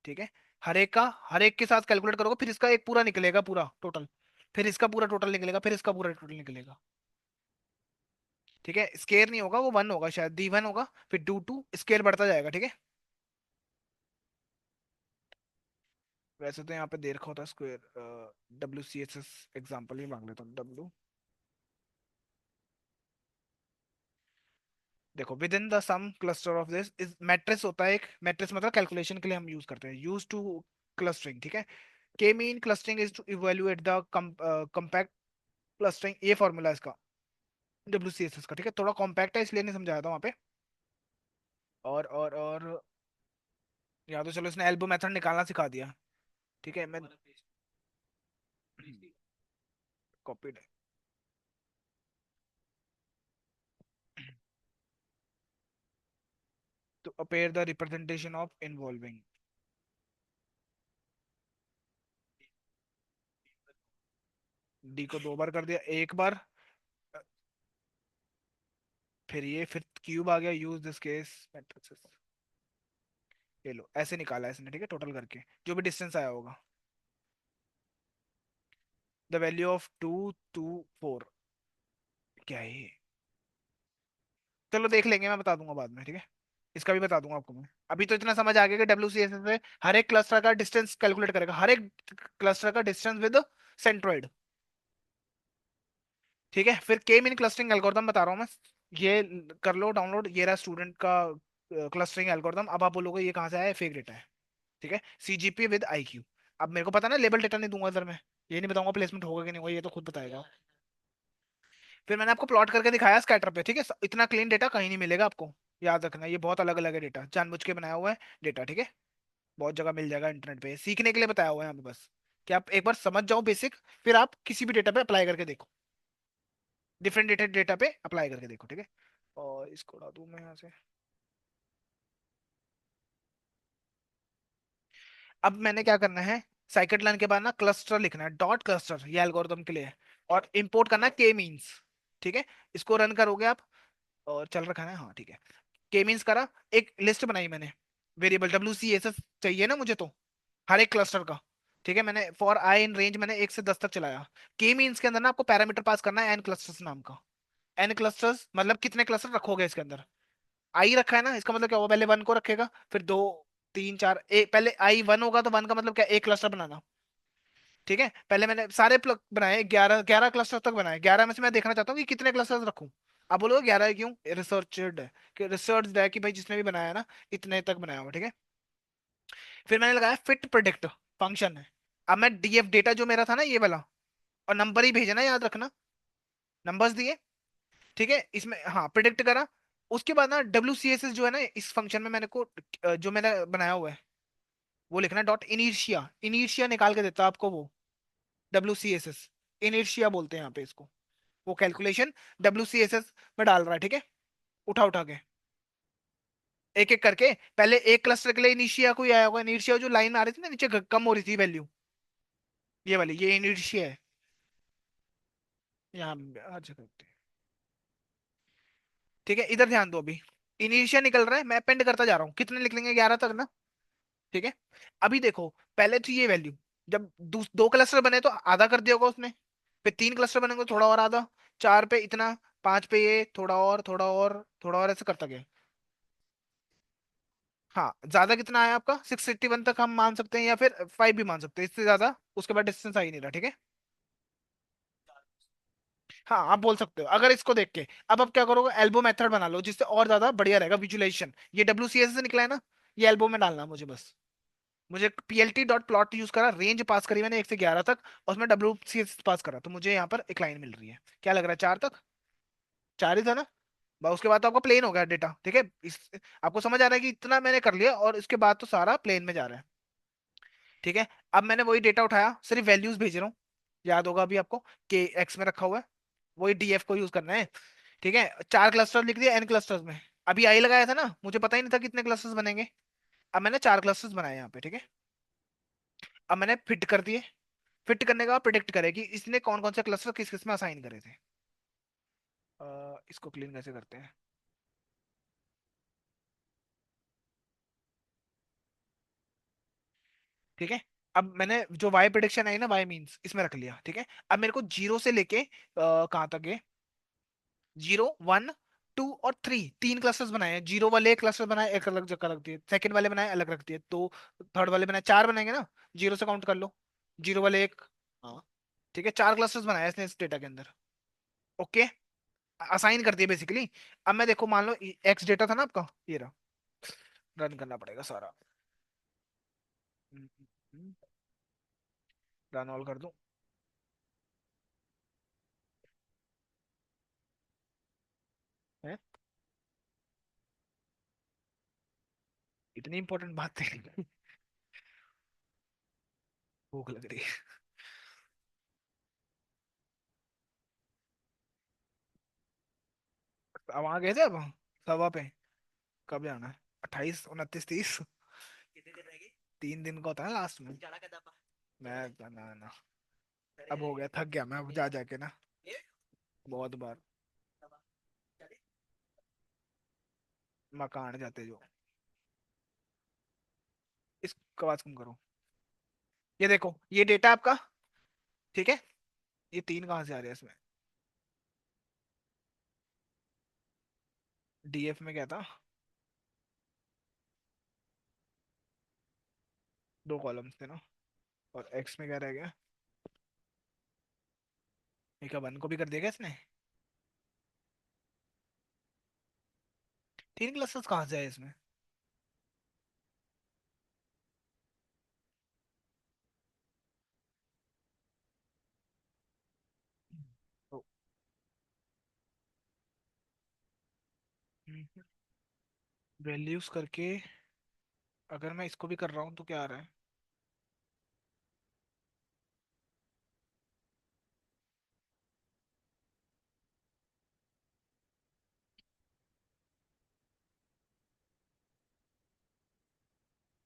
ठीक है। हर एक के साथ कैलकुलेट करोगे, फिर इसका एक पूरा निकलेगा, पूरा टोटल। फिर इसका पूरा टोटल निकलेगा, फिर इसका पूरा टोटल निकलेगा। ठीक है, स्केयर नहीं होगा, वो वन होगा शायद, D1 होगा, फिर D2, स्केयर बढ़ता जाएगा। ठीक है। वैसे तो यहाँ पे दे रखा होता है स्क्वायर, WCSS एग्जाम्पल ही मांग लेता हूँ, W। देखो, within the sum cluster of this is matrix होता है एक, मैट्रिक्स मतलब कैलकुलेशन के लिए हम यूज करते हैं, यूज टू क्लस्टरिंग। ठीक है। K mean clustering is to evaluate the compact clustering, ये फॉर्मूला है इसका, WCSS का। ठीक है, थोड़ा कॉम्पैक्ट है इसलिए नहीं समझाया था वहाँ पे। और या तो चलो, इसने एल्बो मेथड निकालना सिखा दिया। ठीक है, मैं कॉपीड है। तो appear the representation of involving, D को दो बार कर दिया, एक बार, फिर ये, फिर क्यूब आ गया, यूज दिस केस मैट्रिसेस। ये लो, ऐसे निकाला है इसने। ठीक है, टोटल करके जो भी डिस्टेंस आया होगा, द वैल्यू ऑफ 2 2 4। क्या है ये? चलो देख लेंगे, मैं बता दूंगा बाद में। ठीक है, इसका भी बता दूंगा आपको मैं। अभी तो इतना समझ आ गया कि WCSS से हर एक क्लस्टर का डिस्टेंस कैलकुलेट करेगा, हर एक क्लस्टर का डिस्टेंस विद सेंट्रोइड। ठीक है, फिर के मीन क्लस्टरिंग एल्गोरिथम बता रहा हूँ मैं। ये कर लो डाउनलोड, ये रहा स्टूडेंट का क्लस्टरिंग एल्गोरिथम। अब आप बोलोगे ये कहाँ से आया है, फेक डेटा है। ठीक है, CGPA विद IQ। अब मेरे को पता ना, लेबल डेटा नहीं दूंगा इधर मैं, ये नहीं बताऊंगा प्लेसमेंट होगा कि नहीं होगा, ये तो खुद बताएगा। फिर मैंने आपको प्लॉट करके दिखाया स्कैटर पे। ठीक है, इतना क्लीन डेटा कहीं नहीं मिलेगा आपको। याद रखना, ये बहुत अलग अलग है डेटा, जानबूझ के बनाया हुआ है डेटा। ठीक है, बहुत जगह मिल जाएगा इंटरनेट पे, सीखने के लिए बताया हुआ है यहाँ पे बस, कि आप एक बार समझ जाओ बेसिक, फिर आप किसी भी डेटा पे अप्लाई करके देखो, डिफरेंट डेटा डेटा पे अप्लाई करके देखो। ठीक है, और इसको उड़ा दूं मैं यहाँ से। अब मैंने क्या करना है, साइकिट लाइन के बाद ना क्लस्टर लिखना है, डॉट क्लस्टर, ये एल्गोरिथम के लिए है। और इंपोर्ट करना है के मीन्स। ठीक है, इसको रन करोगे आप, और चल रखा है ना, हाँ ठीक है। के मीन्स करा, एक लिस्ट बनाई मैंने, वेरिएबल WCSS चाहिए ना मुझे तो, हर एक क्लस्टर का। ठीक है, मैंने फॉर आई इन रेंज मैंने 1 से 10 तक चलाया। के मीन्स के अंदर ना आपको पैरामीटर पास करना है, एन क्लस्टर्स नाम का। एन क्लस्टर्स मतलब कितने क्लस्टर रखोगे इसके अंदर। आई रखा है ना, इसका मतलब क्या होगा, पहले वन को रखेगा, फिर दो, तीन, चार, पहले I1 होगा तो वन का मतलब क्या, एक क्लस्टर बनाना। ठीक है, पहले मैंने सारे प्लग बनाए, 11 क्लस्टर तक बनाए, 11 में से मैं देखना चाहता हूँ कि कितने क्लस्टर्स रखूं। आप बोलोगे 11 क्यों, रिसर्चड है, कि रिसर्च है कि भाई जिसने भी बनाया है ना, इतने तक बनाया हुआ। ठीक है, फिर मैंने लगाया फिट प्रोडिक्ट फंक्शन है। अब मैं DF डेटा जो मेरा था ना ये वाला, और नंबर ही भेजना, याद रखना, नंबर्स दिए। ठीक है, इसमें हाँ प्रिडिक्ट करा। उसके बाद ना WCSS जो है ना, इस फंक्शन में मैंने को जो मैंने बनाया हुआ है, वो लिखना डॉट इनिशिया, इनिशिया निकाल के देता है आपको वो, WCSS इनिशिया बोलते हैं यहाँ पे इसको। वो कैलकुलेशन WCSS में डाल रहा है। ठीक है, उठा उठा के एक एक करके, पहले एक क्लस्टर के लिए इनिशिया को ही आया होगा, इनिशिया जो लाइन आ रही थी ना नीचे, कम हो रही थी वैल्यू, ये वाली, ये इनिशिया है। यहाँ हर जगह होती है। ठीक है, इधर ध्यान दो, अभी इनिशिया निकल रहा है, मैं अपेंड करता जा रहा हूँ, कितने निकलेंगे, 11 तक ना। ठीक है, अभी देखो, पहले थी ये वैल्यू, जब दो क्लस्टर बने तो आधा कर दिया होगा उसने, फिर 3 क्लस्टर बनेंगे तो थोड़ा और आधा, 4 पे इतना, 5 पे ये, थोड़ा और, थोड़ा और, थोड़ा और, ऐसे करता गया। हाँ, ज्यादा कितना आया आपका, 681 तक हम मान सकते हैं, या फिर 5 भी मान सकते हैं, इससे ज्यादा उसके बाद डिस्टेंस आ ही नहीं रहा। ठीक है, हाँ आप बोल सकते हो अगर इसको देख के। अब आप क्या करोगे, एल्बो मेथड बना लो, जिससे और ज्यादा बढ़िया रहेगा विजुअलाइजेशन। ये WCS से निकला है ना, ये एल्बो में डालना है मुझे बस। मुझे PLT.plot यूज करा, रेंज पास करी मैंने 1 से 11 तक, और उसमें WCS पास करा, तो मुझे यहाँ पर एक लाइन मिल रही है। क्या लग रहा है, 4 तक, 4 ही था ना। बस उसके बाद तो आपका प्लेन हो गया डेटा। ठीक है, आपको समझ आ रहा है कि इतना मैंने कर लिया, और इसके बाद तो सारा प्लेन में जा रहा है। ठीक है, अब मैंने वही डेटा उठाया, सिर्फ वैल्यूज भेज रहा हूँ, याद होगा अभी आपको, के एक्स में रखा हुआ है, वही DF को यूज करना है। ठीक है, चार क्लस्टर लिख दिया एन क्लस्टर्स में। अभी आई लगाया था ना, मुझे पता ही नहीं था कितने क्लस्टर्स बनेंगे। अब मैंने चार क्लस्टर्स बनाए यहाँ पे, ठीक है। अब मैंने फिट कर दिए। फिट करने का प्रिडिक्ट करे कि इसने कौन कौन से क्लस्टर किस किस में असाइन करे थे। इसको क्लीन कैसे करते हैं। ठीक है। अब मैंने जो वाई प्रिडिक्शन आई ना, वाई मीन्स इसमें रख लिया, ठीक है। अब मेरे को जीरो से लेके कहाँ तक है, जीरो, वन, टू और थ्री, तीन क्लस्टर्स बनाए हैं। जीरो वाले एक क्लस्टर बनाए, एक अलग जगह रख दिए। सेकंड वाले बनाए, अलग रख दिए। तो थर्ड वाले बनाए, चार बनाएंगे ना। जीरो से काउंट कर लो। जीरो वाले एक। हाँ। ठीक है, चार क्लस्टर्स बनाए इसने इस डेटा के अंदर। ओके। असाइन कर दिए बेसिकली। अब मैं देखो, मान लो एक्स डेटा था ना आपका, ये रहा। रन करना पड़ेगा सारा। रन ऑल कर दूं। है। इतनी इंपॉर्टेंट बात है। भूख लग रही है। अब वहां गए थे अब, सभा पे। कब जाना है? 28, 29, 30। 3 दिन का होता है लास्ट में। मैं ना। अब हो गया, थक गया मैं अब जा जाके ना। बहुत बार। मकान जाते जो। इसको आवाज कम करो। ये देखो, ये डेटा आपका। ठीक है। ये तीन कहाँ से आ रहे हैं इसमें। डीएफ में क्या था? दो कॉलम्स थे ना। और एक्स में क्या रह गया? ये क्या वन को भी कर दिया क्या इसने? तीन क्लस्टर्स कहाँ से आए इसमें? तो वैल्यूज करके, अगर मैं इसको भी कर रहा हूँ तो क्या आ रहा है?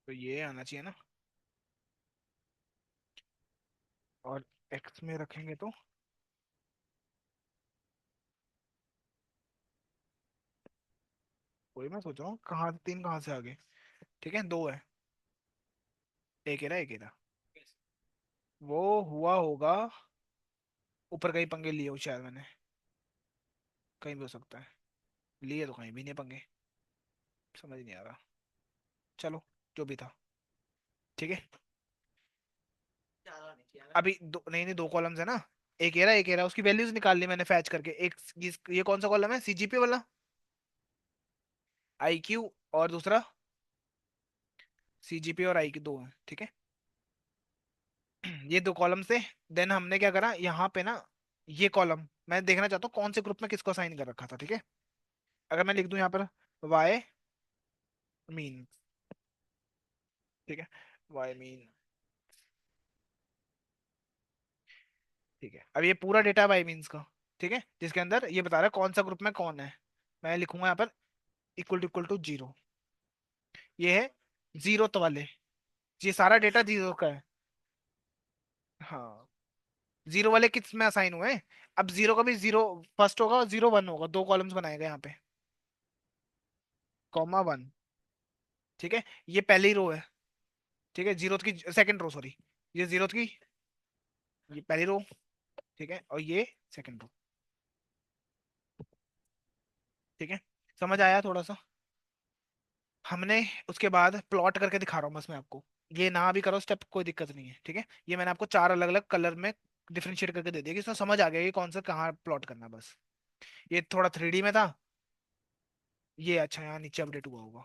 तो ये आना चाहिए ना। और एक्स में रखेंगे तो। वही मैं सोच रहा हूँ, कहाँ तीन कहाँ से आ गए। ठीक है, दो है। एक ही रहा, एक ही रहा। वो हुआ होगा, ऊपर कहीं पंगे लिए हो शायद मैंने। कहीं भी हो सकता है। लिए तो कहीं भी नहीं पंगे। समझ नहीं आ रहा। चलो, जो भी था। ठीक है। अभी दो, नहीं नहीं, दो कॉलम्स है ना। एक एरा, एक एरा, उसकी वैल्यूज निकाल ली मैंने फैच करके। एक ये कौन सा कॉलम है, सीजीपी वाला। I Q. और दूसरा सीजीपी और आई क्यू, दो है, ठीक है। ये दो कॉलम से। देन हमने क्या करा यहाँ पे ना, ये कॉलम मैं देखना चाहता हूँ कौन से ग्रुप में किसको असाइन कर रखा था, ठीक है। अगर मैं लिख दूं यहाँ पर वाई मीन, ठीक है, वाई मीन, ठीक है। अब ये पूरा डेटा वाई मीन्स का, ठीक है, जिसके अंदर ये बता रहा है कौन सा ग्रुप में कौन है। मैं लिखूंगा यहाँ पर इक्वल टू जीरो। ये है जीरो तो वाले। ये सारा डेटा जीरो का है। हाँ। जीरो वाले किस में असाइन हुए हैं? अब जीरो का भी जीरो फर्स्ट होगा और जीरो वन होगा, दो कॉलम्स बनाए गए यहाँ पे। Comma one. ठीक है, ये पहली रो है। ठीक है, जीरो की सेकंड रो, सॉरी। ये जीरो की, ये पहली रो। ठीक है, और ये सेकंड रो। ठीक है, समझ आया थोड़ा सा। हमने उसके बाद प्लॉट करके दिखा रहा हूँ बस मैं आपको। ये ना भी करो स्टेप, कोई दिक्कत नहीं है, ठीक है। ये मैंने आपको चार अलग अलग कलर में डिफरेंशिएट करके दे दिया कि इसमें समझ आ गया ये कौन सा कहाँ प्लॉट करना है बस। ये थोड़ा थ्री डी में था। ये अच्छा यहाँ नीचे अपडेट हुआ होगा।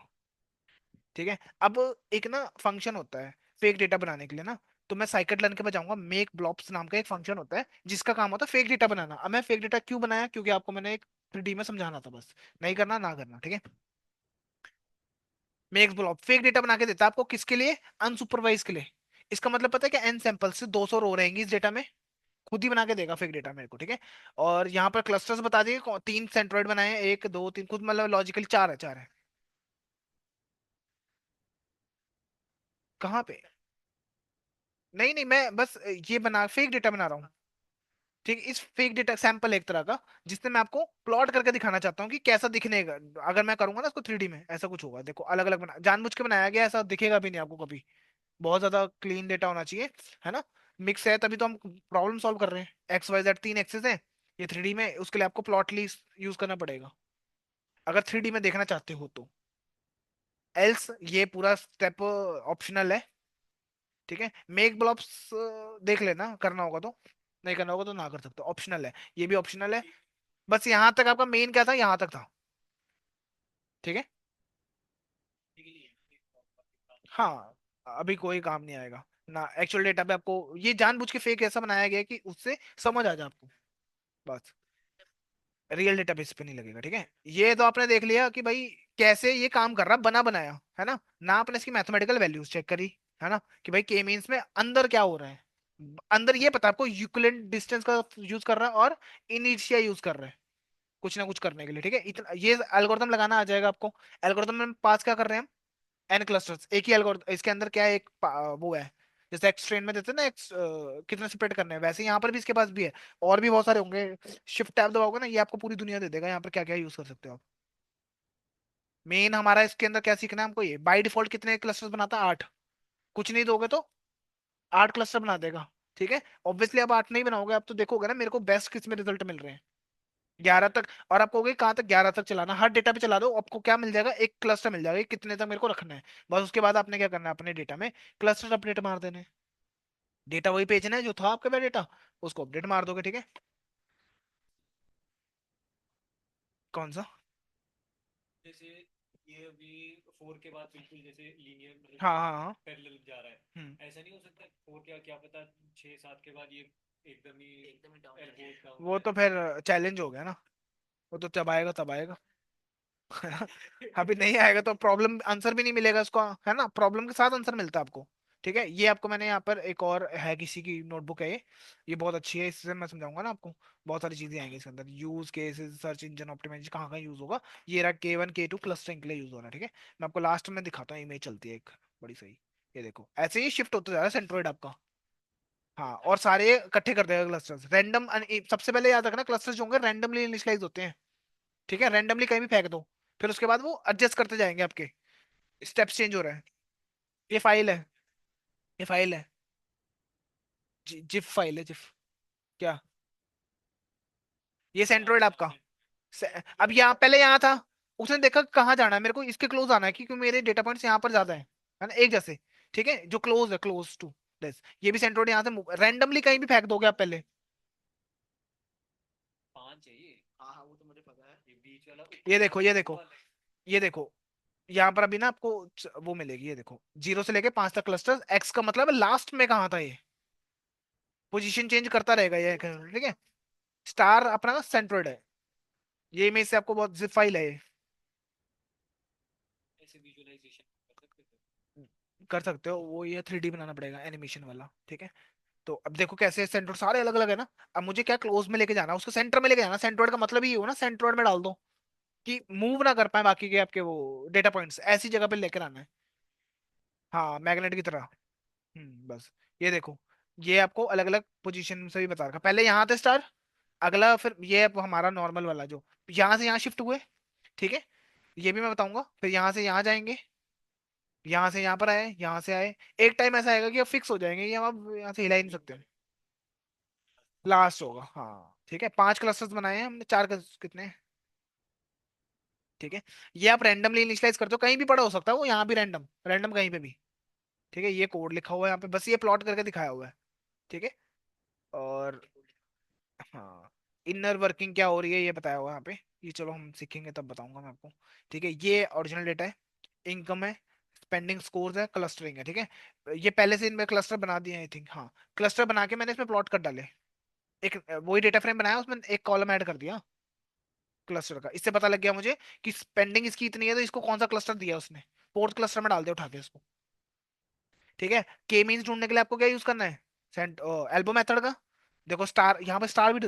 ठीक है। अब एक ना फंक्शन होता है फेक डेटा बनाने के लिए ना। तो मैं साइकिट लर्न के पास जाऊंगा, मेक ब्लॉप्स नाम का एक फंक्शन होता है जिसका काम होता है फेक डेटा बनाना। अब मैं फेक डेटा क्यों बनाया, क्योंकि आपको मैंने एक थ्री डी में समझाना था बस। नहीं करना ना करना, ठीक है। मेक ब्लॉप फेक डेटा बना के देता है आपको, किसके लिए? अनसुपरवाइज के लिए। इसका मतलब पता है कि एन सैंपल से 200 रो रहेंगी इस डेटा में। खुद ही बना के देगा फेक डेटा मेरे को, ठीक है। और यहाँ पर क्लस्टर्स बता दिए, तीन सेंट्रोइड बनाए हैं, एक दो तीन, खुद मतलब लॉजिकली चार है, चार है। कहाँ पे? नहीं नहीं, मैं बस ये बना फेक डेटा बना रहा हूँ। ठीक, इस फेक डेटा सैंपल एक तरह का, जिससे मैं आपको प्लॉट करके दिखाना चाहता हूँ कि कैसा दिखने का। अगर मैं करूंगा ना इसको 3D में, ऐसा कुछ होगा, देखो अलग अलग बना, जानबूझ के बनाया गया, ऐसा दिखेगा भी नहीं आपको कभी। बहुत ज्यादा क्लीन डेटा होना चाहिए, है ना। मिक्स है तभी तो हम प्रॉब्लम सॉल्व कर रहे हैं। एक्स वाई जेड तीन एक्सेस है ये 3D में, उसके लिए आपको प्लॉट लीस्ट यूज करना पड़ेगा, अगर 3D में देखना चाहते हो तो। एल्स ये पूरा स्टेप ऑप्शनल है, ठीक है। मेक ब्लॉब्स देख लेना, करना होगा तो, नहीं करना होगा तो ना कर सकते, ऑप्शनल है, ये भी ऑप्शनल है। बस यहाँ तक आपका मेन क्या था, यहाँ तक था, ठीक है। हाँ, अभी कोई काम नहीं आएगा ना, एक्चुअल डेटा पे आपको ये जानबूझ के फेक ऐसा बनाया गया है कि उससे समझ आ जाए आपको, बस। रियल डेटाबेस पे नहीं लगेगा, ठीक है। ये तो आपने देख लिया कि भाई कैसे ये काम कर रहा, बना बनाया है ना। ना आपने इसकी मैथमेटिकल वैल्यूज चेक करी, है ना, कि भाई के मीन्स में अंदर क्या हो रहा है। अंदर ये पता है आपको, यूक्लिड डिस्टेंस का यूज कर रहा है और इनिशिया यूज कर रहा है, कुछ ना कुछ करने के लिए, ठीक है। इतना ये एल्गोरिथम लगाना आ जाएगा आपको। एल्गोरिथम में पास क्या कर रहे हैं हम, एन क्लस्टर्स, एक ही एल्गोरिथम, इसके अंदर क्या है, एक वो है, जैसे एक्स ट्रेन में देते हैं ना, एक्स कितने सेपरेट करने हैं, वैसे यहाँ पर भी इसके पास भी है। और भी बहुत सारे होंगे, शिफ्ट टैब दबाओगे ना, ये आपको पूरी दुनिया दे देगा यहाँ पर क्या क्या यूज कर सकते हो आप। मेन हमारा इसके अंदर क्या सीखना है हमको, ये बाय डिफॉल्ट कितने क्लस्टर्स बनाता है, 8। कुछ नहीं दोगे तो 8 क्लस्टर बना देगा, ठीक है। ऑब्वियसली आप 8 नहीं बनाओगे, आप तो देखोगे ना मेरे को बेस्ट किस में रिजल्ट मिल रहे हैं, 11 तक। और आप कहोगे कहाँ तक, 11 तक चलाना, हर डेटा पे चला दो, आपको क्या मिल जाएगा, एक क्लस्टर मिल जाएगा कि कितने तक मेरे को रखना है। बस उसके बाद आपने क्या करना है, अपने डेटा में क्लस्टर अपडेट मार देने, डेटा वही भेजना है जो था आपके पास डेटा, उसको अपडेट मार दोगे, ठीक है। कौन सा? हाँ हाँ हाँ। हम्म। वो तो फिर चैलेंज हो गया ना, वो तो जब आएगा तब आएगा। अभी नहीं आएगा तो प्रॉब्लम आंसर भी नहीं मिलेगा उसको, है ना, प्रॉब्लम के साथ आंसर मिलता है आपको, ठीक है। ये आपको मैंने यहाँ पर एक और है, किसी की नोटबुक है ये बहुत अच्छी है, इससे मैं समझाऊंगा ना आपको। बहुत सारी चीजें आएंगी इसके अंदर, use cases, search engine optimisation, कहाँ कहाँ यूज होगा। ये रहा K1 K2 क्लस्टरिंग के लिए यूज हो रहा है, ठीक है। मैं आपको लास्ट में दिखाता हूँ, इमेज चलती है एक बड़ी सही, ये देखो ऐसे ही शिफ्ट होता जा रहा है सेंट्रोइड आपका। हाँ, और सारे इकट्ठे कर देगा क्लस्टर्स, रैंडम। सबसे पहले याद रखना, क्लस्टर्स जो होंगे रैंडमली इनिशियलाइज होते हैं, ठीक है। रैंडमली कहीं भी फेंक दो, फिर उसके बाद वो एडजस्ट करते जाएंगे आपके, स्टेप्स चेंज हो रहे हैं। ये फाइल है, ये फाइल है, जिफ फाइल है, जिफ। क्या? ये सेंट्रोइड आपका। अब यहाँ पहले यहाँ था, उसने देखा कहाँ जाना है, मेरे को इसके क्लोज आना है क्योंकि मेरे डेटा पॉइंट्स यहाँ पर ज्यादा है ना, एक जैसे, ठीक है, जो क्लोज है, क्लोज टू दिस। ये भी सेंट्रोइड यहाँ से रैंडमली कहीं भी फेंक दोगे आप पहले। हाँ हाँ, वो तो मुझे पता है। ये देखो, ये देखो, ये देखो, यहाँ पर अभी ना आपको वो मिलेगी, ये देखो 0 से लेके 5 तक क्लस्टर्स, एक्स का मतलब लास्ट में कहाँ था ये, पोजीशन चेंज करता रहेगा ये, ठीक है। स्टार अपना सेंट्रोइड है, ये इमेज से आपको बहुत जिप फाइल है ये। कर सकते हो, वो ये 3D बनाना पड़ेगा एनिमेशन वाला, ठीक है। तो अब देखो कैसे सेंट्रोइड सारे अलग अलग है ना। अब मुझे क्या क्लोज में लेके जाना, उसको सेंटर में लेके जाना, सेंट्रोइड का मतलब ही हो ना, सेंट्रोइड में डाल दो कि मूव ना कर पाए बाकी के आपके वो डेटा पॉइंट्स, ऐसी जगह पे लेकर आना है। हाँ, मैग्नेट की तरह। बस। ये देखो, ये आपको अलग अलग पोजीशन से भी बता रखा, पहले यहाँ थे स्टार, अगला फिर ये अब हमारा नॉर्मल वाला जो यहाँ से यहाँ शिफ्ट हुए, ठीक है। ये भी मैं बताऊंगा, फिर यहाँ से यहाँ जाएंगे, यहाँ से यहाँ पर आए, यहाँ से आए। एक टाइम ऐसा आएगा कि अब फिक्स हो जाएंगे, ये हम अब यहाँ से हिला ही नहीं सकते, लास्ट होगा, हाँ, ठीक है। 5 क्लस्टर्स बनाए हैं हमने, चार कितने, ठीक है। ये आप रैंडमली इनिशियलाइज करते हो, कहीं भी पड़ा हो सकता है वो, यहाँ भी रैंडम, रैंडम कहीं पे भी, ठीक है। ये कोड लिखा हुआ है यहाँ पे, बस ये प्लॉट करके दिखाया हुआ है, ठीक है। और हाँ, इनर वर्किंग क्या हो रही है ये बताया हुआ है यहाँ पे, ये चलो हम सीखेंगे तब बताऊंगा मैं आपको, ठीक है। ये ओरिजिनल डेटा है, इनकम है, स्पेंडिंग स्कोर्स है, क्लस्टरिंग है, ठीक है। ये पहले से इनमें क्लस्टर बना दिए आई थिंक, हाँ। क्लस्टर बना के मैंने इसमें प्लॉट कर डाले, एक वही डेटा फ्रेम बनाया, उसमें एक कॉलम ऐड कर दिया क्लस्टर का, इससे पता लग गया मुझे कि स्पेंडिंग इसकी इतनी है, तो इसको कौन सा क्लस्टर दिया उसने, फोर्थ क्लस्टर में डाल दिया उठा के इसको, ठीक है। के मीन्स ढूंढने के लिए आपको क्या यूज करना है, सेंट एल्बो मेथड का, देखो स्टार, यहाँ पे स्टार भी